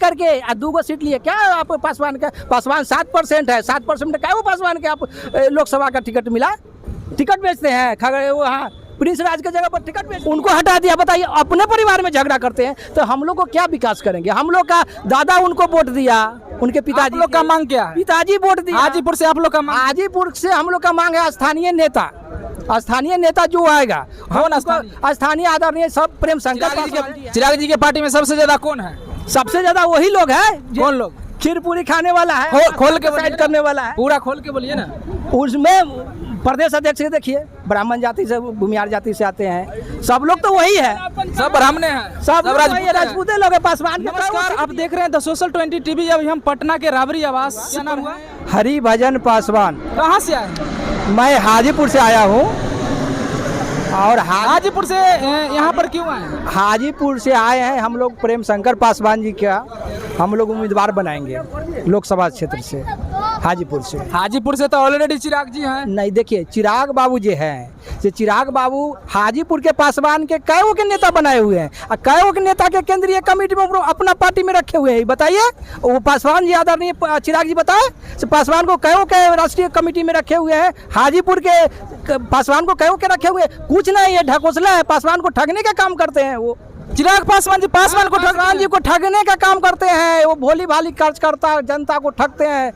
करके 2 सीट लिए क्या आप पासवान का? पासवान 7% है, 7% क्या वो पासवान के आप लोकसभा का टिकट मिला? टिकट बेचते हैं खगड़े वो, हाँ प्रिंस राज की जगह पर टिकट बेच, उनको हटा दिया। बताइए, अपने परिवार में झगड़ा करते हैं तो हम लोग को क्या विकास करेंगे? हम लोग का दादा उनको वोट दिया, उनके पिताजी लोग का मांग क्या है? पिताजी वोट दिया। हाजीपुर से आप लोग का मांग? हाजीपुर से हम लोग का मांग है स्थानीय नेता, स्थानीय नेता जो आएगा। कौन स्थानीय आदरणीय सब प्रेम शंकर चिराग जी के पार्टी में सबसे ज्यादा कौन है? सबसे ज्यादा वही लोग है। कौन लोग? खीर पूरी खाने वाला है, खोल के साइड करने वाला है, पूरा खोल के बोलिए ना। उसमें प्रदेश अध्यक्ष देखिए, ब्राह्मण जाति से, भूमिहार जाति से आते हैं, सब लोग तो वही है, सब ब्राह्मण हैं, सब राजपूते लोग है। पासवान। नमस्कार, आप देख रहे हैं द सोशल 20 टीवी। अभी हम पटना के राबरी आवास, क्या नाम हुआ? हरिभजन पासवान। कहाँ से आए? मैं हाजीपुर से आया हूँ। और हाजीपुर से यहाँ पर क्यों आए? हाजीपुर से आए हैं हम लोग, प्रेम शंकर पासवान जी का हम लोग उम्मीदवार बनाएंगे लोकसभा क्षेत्र से, हाजीपुर से। हाजीपुर से तो ऑलरेडी चिराग जी हैं। नहीं, देखिए चिराग बाबू जी हैं, चिराग बाबू हाजीपुर के पासवान के कई के नेता बनाए हुए हैं और कई के नेता के केंद्रीय कमेटी में अपना पार्टी में रखे हुए हैं। बताइए, वो पासवान जी आदरणीय चिराग जी बताए, पासवान को कई के राष्ट्रीय कमेटी में रखे हुए हैं, हाजीपुर के पासवान को कई के रखे हुए हैं। कुछ नहीं, ये ढकोसला है, पासवान को ठगने का काम करते हैं वो। चिराग पासवान जी पासवान को ठगने का काम करते हैं वो, भोली भाली कार्यकर्ता जनता को ठगते हैं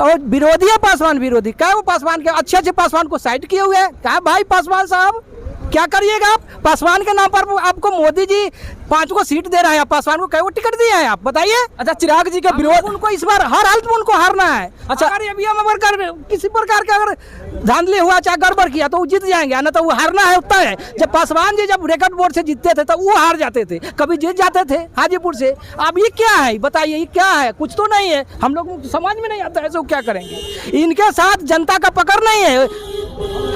और विरोधी है पासवान, विरोधी क्या वो पासवान के अच्छे पासवान को साइड किए हुए हैं। क्या भाई पासवान साहब क्या करिएगा आप? पासवान के नाम पर आपको मोदी जी 5 को सीट दे रहे हैं, पासवान को कई वो टिकट दिए हैं आप बताइए। अच्छा, चिराग जी का विरोध, उनको इस बार हर हालत में उनको हारना है। अच्छा, अगर किसी प्रकार का अगर धांधली हुआ चाहे गड़बड़ किया तो वो जीत जाएंगे, ना तो वो हारना है उतना है। जब पासवान जी जब रिकॉर्ड बोर्ड से जीतते थे तो वो हार जाते थे, कभी जीत जाते थे हाजीपुर से। अब ये क्या है बताइए, ये क्या है? कुछ तो नहीं है, हम लोग समझ में नहीं आता है, ऐसे क्या करेंगे? इनके साथ जनता का पकड़ नहीं है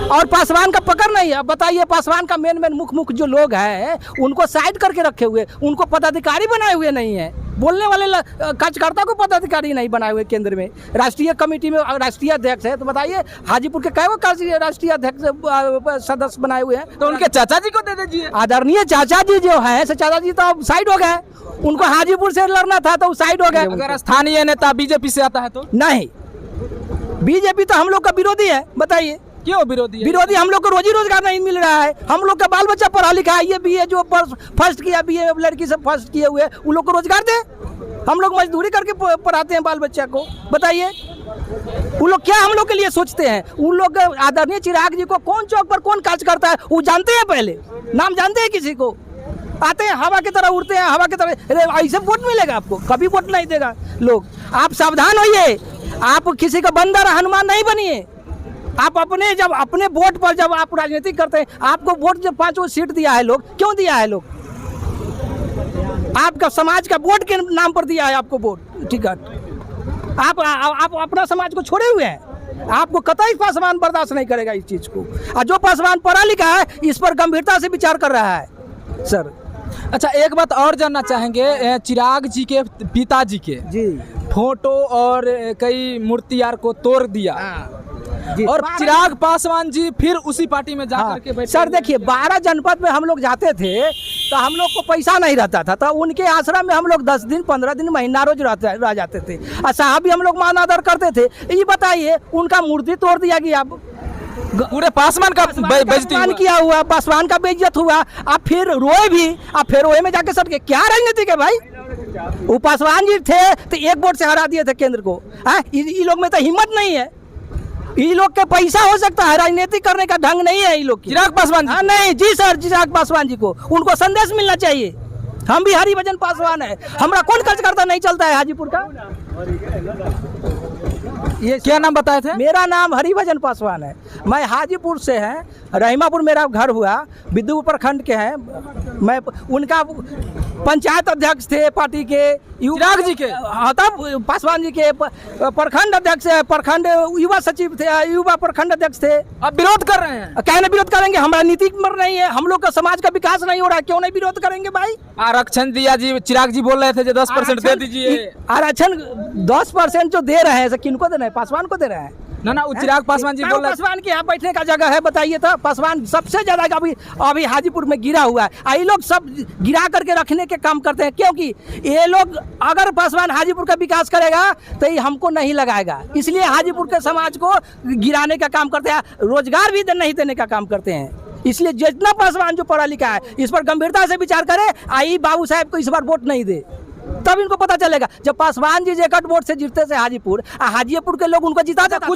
और पासवान का पकड़ नहीं है। अब बताइए, पासवान का मेन मुख्य जो लोग हैं उनको साइड करके रखे हुए, उनको पदाधिकारी बनाए हुए नहीं है, बोलने वाले कार्यकर्ता को पदाधिकारी नहीं बनाए हुए। केंद्र में राष्ट्रीय कमेटी में राष्ट्रीय अध्यक्ष है, तो बताइए हाजीपुर के कई राष्ट्रीय अध्यक्ष सदस्य बनाए हुए हैं। तो उनके चाचा जी को दे दीजिए। आदरणीय चाचा जी जो है, चाचा जी तो अब साइड हो गए, उनको हाजीपुर से लड़ना था तो साइड हो गए। अगर स्थानीय नेता बीजेपी से आता है तो? नहीं, बीजेपी तो हम लोग का विरोधी है। बताइए क्यों विरोधी है? विरोधी, हम लोग को रोजी रोजगार नहीं मिल रहा है, हम लोग का बाल बच्चा पढ़ा लिखा है, ये बीए जो फर्स्ट किया, बीए लड़की सब फर्स्ट किए हुए, उन लोग को रोजगार दे। हम लोग मजदूरी करके पढ़ाते हैं बाल बच्चा को। बताइए, उन लोग क्या हम लोग के लिए सोचते हैं? उन लोग आदरणीय चिराग जी को कौन चौक पर कौन काज करता है वो जानते हैं, पहले नाम जानते हैं किसी को? आते हैं हवा की तरह उड़ते हैं, हवा की तरह। ऐसे वोट मिलेगा आपको? कभी वोट नहीं देगा लोग। आप सावधान होइए, आप किसी का बंदर हनुमान नहीं बनिए। आप अपने जब अपने वोट पर जब आप राजनीति करते हैं, आपको वोट जब 5 सीट दिया है लोग, क्यों दिया है लोग? आपका समाज का वोट के नाम पर दिया है आपको वोट, टिकट। आप अपना समाज को छोड़े हुए हैं। आपको कतई पासवान बर्दाश्त नहीं करेगा इस चीज को। और जो पासवान पढ़ा लिखा है इस पर गंभीरता से विचार कर रहा है सर। अच्छा, एक बात और जानना चाहेंगे, चिराग जी के पिताजी के जी फोटो और कई मूर्तियार को तोड़ दिया और चिराग पासवान जी फिर उसी पार्टी में जाकर के बैठे। सर देखिए, 12 जनपद में हम लोग जाते थे तो हम लोग को पैसा नहीं रहता था, तो उनके आश्रम में हम लोग 10 दिन 15 दिन महीना रोज रह जाते थे और साहब भी हम लोग मान आदर करते थे। ये बताइए, उनका मूर्ति तोड़ दिया गया, पूरे पासवान का बेइज्जती किया हुआ, पासवान का बेइज्जत हुआ। आप फिर रोए भी, आप फिर रोए में जाके सट के क्या राजनीति के भाई? वो पासवान जी थे तो 1 वोट से हरा दिए थे केंद्र को। ये लोग में तो हिम्मत नहीं है, ये लोग के पैसा हो सकता है, राजनीति करने का ढंग नहीं है ये लोग की। चिराग पासवान जी? नहीं जी सर, चिराग पासवान जी को उनको संदेश मिलना चाहिए। हम भी हरिभजन पासवान है, हमारा कौन कार्यकर्ता नहीं चलता है हाजीपुर का? ये क्या नाम बताए थे? मेरा नाम हरिभजन पासवान है, मैं हाजीपुर से है, रहीमापुर मेरा घर हुआ, बिद्दू प्रखंड के हैं। मैं उनका पंचायत अध्यक्ष थे पार्टी के, चिराग जी के। हाँ, तब पासवान जी के प्रखंड अध्यक्ष है, प्रखंड युवा सचिव थे, युवा प्रखंड अध्यक्ष थे। अब विरोध कर रहे हैं? कहने विरोध करेंगे, हमारा नीति मर नहीं है, हम लोग का समाज का विकास नहीं हो रहा है, क्यों नहीं विरोध करेंगे भाई? आरक्षण दिया जी, चिराग जी बोल रहे थे जो 10% दे दीजिए। आरक्षण 10% जो दे रहे हैं किनको दे रहे हैं? पासवान को दे रहे हैं। ना वो चिराग पासवान जी क्यों बोल रहे पासवान के यहाँ बैठने का जगह है बताइए तो। पासवान सबसे ज्यादा अभी हाजीपुर में गिरा हुआ है। ये लोग सब गिरा करके रखने के काम करते हैं, क्योंकि ये लोग अगर पासवान हाजीपुर का विकास करेगा तो ये हमको नहीं लगाएगा, इसलिए हाजीपुर के समाज को गिराने का काम करते हैं, रोजगार भी नहीं देने का काम करते हैं। इसलिए जितना पासवान जो पढ़ा लिखा है इस पर गंभीरता से विचार करे, आई बाबू साहब को इस बार वोट नहीं दे, तब इनको पता चलेगा। जब पासवान जी जेकट वोट से जीतते थे हाजीपुर के लोग उनको जिता देता था।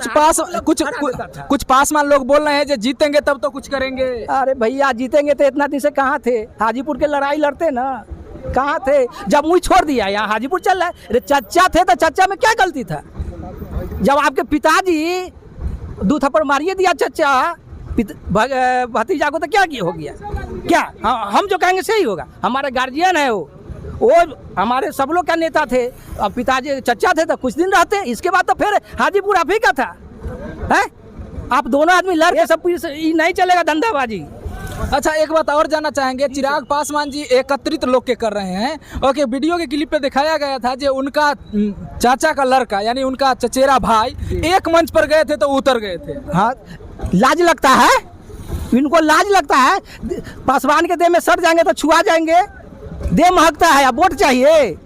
कुछ पासवान लोग बोल रहे हैं जो जीतेंगे तब तो कुछ करेंगे। अरे भैया जीतेंगे तो इतना दिन से कहाँ थे? हाजीपुर के लड़ाई लड़ते ना, कहाँ थे? जब मुझे छोड़ दिया यहाँ हाजीपुर चल रहा है। चचा थे तो चचा में क्या गलती था? जब आपके पिताजी दो थप्पड़ मारिए दिया चचा भतीजा को, तो क्या हो गया? क्या हम जो कहेंगे सही होगा? हमारे गार्जियन है वो हमारे सब लोग का नेता थे। अब पिताजी चचा थे तो कुछ दिन रहते, इसके बाद तो फिर हाजीपुर आप ही का था है? आप दोनों आदमी लड़ के सब नहीं चलेगा धंधाबाजी। अच्छा, एक बात और जानना चाहेंगे, चिराग पासवान जी एकत्रित लोग के कर रहे हैं। ओके, वीडियो के क्लिप पे दिखाया गया था जो उनका चाचा का लड़का यानी उनका चचेरा भाई एक मंच पर गए थे तो उतर गए थे। हाँ, लाज लगता है इनको, लाज लगता है। पासवान के देह में सट जाएंगे तो छुआ जाएंगे, देह महकता है। अब वोट चाहिए,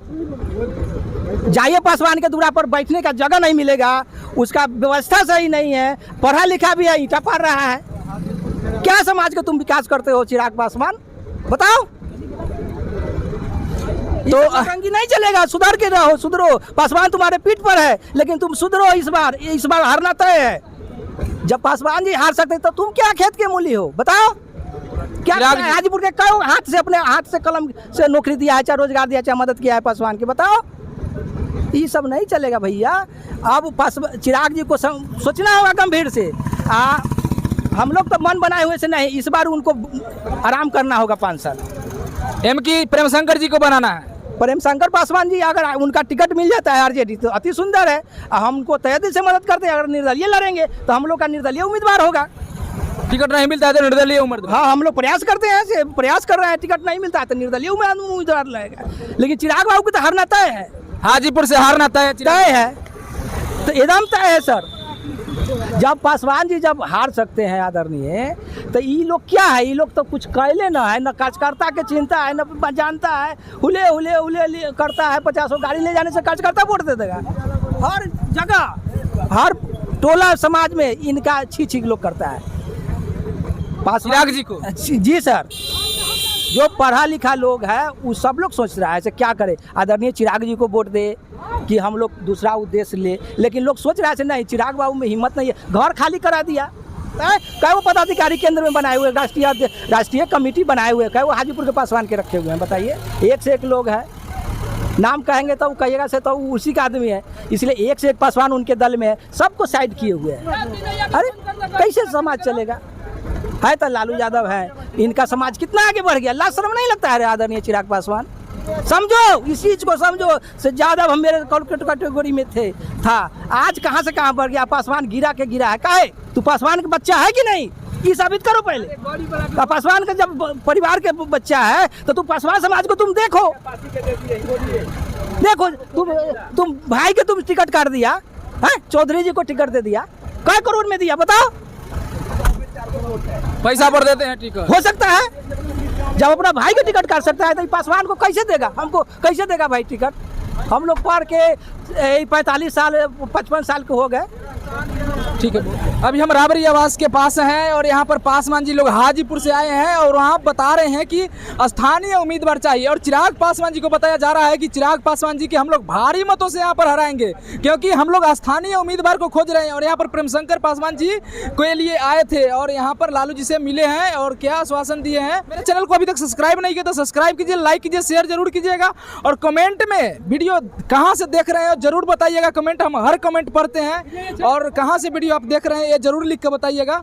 जाइए पासवान के दूरा पर बैठने का जगह नहीं मिलेगा, उसका व्यवस्था सही नहीं है, पढ़ा लिखा भी है, ईंटा पार रहा है। क्या समाज का तुम विकास करते हो चिराग पासवान, बताओ? तो रंगी नहीं चलेगा, सुधर के रहो, सुधरो। पासवान तुम्हारे पीठ पर है, लेकिन तुम सुधरो। इस बार हारना तय है। जब पासवान जी हार सकते तो तुम क्या खेत के मूली हो, बताओ? क्या हाजीपुर के कई हाथ से अपने हाथ से कलम से नौकरी दिया है, चाहे रोजगार दिया, चाहे मदद किया है पासवान की, बताओ? ये सब नहीं चलेगा भैया। अब चिराग जी को सोचना होगा गंभीर से। हम लोग तो मन बनाए हुए से नहीं, इस बार उनको आराम करना होगा 5 साल। की प्रेम शंकर जी को बनाना है। प्रेम शंकर पासवान जी अगर उनका टिकट मिल जाता है आरजेडी तो अति सुंदर है। हम उनको तहे दिल से मदद करते हैं। अगर निर्दलीय लड़ेंगे तो हम लोग का निर्दलीय उम्मीदवार होगा। टिकट नहीं मिलता है तो निर्दलीय उम्मीदवार। हाँ, हम लोग प्रयास करते हैं, प्रयास कर रहे हैं। टिकट नहीं मिलता है तो निर्दलीय उम्मीदवार लगेगा, लेकिन चिराग बाबू की तो हारना तय है। हाजीपुर से हारना तय है, तो एकदम तय है सर। जब पासवान जी जब हार सकते हैं आदरणीय, तो ये लोग क्या है? ये लोग तो कुछ कहले ना है, न कार्यकर्ता के चिंता है, न जानता है। हुले हुले हुले करता है, 50 गाड़ी ले जाने से कार्यकर्ता वोट दे देगा। हर जगह हर टोला समाज में इनका छी लोग करता है चिराग जी को। जी सर, जो पढ़ा लिखा लोग है वो सब लोग सोच रहा है ऐसे क्या करे, आदरणीय चिराग जी को वोट दे कि हम लोग दूसरा उद्देश्य ले। लेकिन लोग सोच रहे हैं नहीं, चिराग बाबू में हिम्मत नहीं है। घर खाली करा दिया, कई वो पदाधिकारी केंद्र में बनाए हुए, राष्ट्रीय कमेटी बनाए हुए, कई वो हाजीपुर के पासवान के रखे हुए हैं। बताइए, एक से एक लोग है, नाम कहेंगे तो कहिएगा से तो उसी का आदमी है, इसलिए एक से एक पासवान उनके दल में है, सबको साइड किए हुए हैं। अरे कैसे समाज चलेगा? है तो लालू यादव है, इनका समाज कितना आगे बढ़ गया। लाज शर्म नहीं लगता है आदरणीय चिराग पासवान? समझो, इस चीज को समझो। से ज्यादा हम मेरे कैटेगरी में था, आज कहाँ से कहाँ बढ़ गया। पासवान गिरा के गिरा है, काहे? तू पासवान का बच्चा है कि नहीं, ये साबित करो पहले। पासवान का जब परिवार के बच्चा है तो तुम पासवान समाज को तुम देखो। तुम भाई के तुम टिकट काट दिया है, चौधरी जी को टिकट दे दिया, कै करोड़ में दिया बताओ? पैसा पर देते हैं टिकट। हो सकता है जब अपना भाई का टिकट काट सकता है तो पासवान को कैसे देगा? हमको कैसे देगा भाई टिकट? हम लोग पढ़ के 45 साल 55 साल के हो गए। ठीक है, अभी हम राबरी आवास के पास हैं और यहाँ पर पासवान जी लोग हाजीपुर से आए हैं और वहाँ बता रहे हैं कि स्थानीय उम्मीदवार चाहिए और चिराग पासवान जी को बताया जा रहा है कि चिराग पासवान जी के हम लोग भारी मतों से यहाँ पर हराएंगे, क्योंकि हम लोग स्थानीय उम्मीदवार को खोज रहे हैं। और यहाँ पर प्रेम शंकर पासवान जी के लिए आए थे और यहाँ पर लालू जी से मिले हैं और क्या आश्वासन दिए हैं। मेरे चैनल को अभी तक सब्सक्राइब नहीं किया तो सब्सक्राइब कीजिए, लाइक कीजिए, शेयर जरूर कीजिएगा और कमेंट में वीडियो कहाँ से देख रहे हैं जरूर बताइएगा। कमेंट हम हर कमेंट पढ़ते हैं और कहाँ से वीडियो आप देख रहे हैं ये जरूर लिख कर बताइएगा।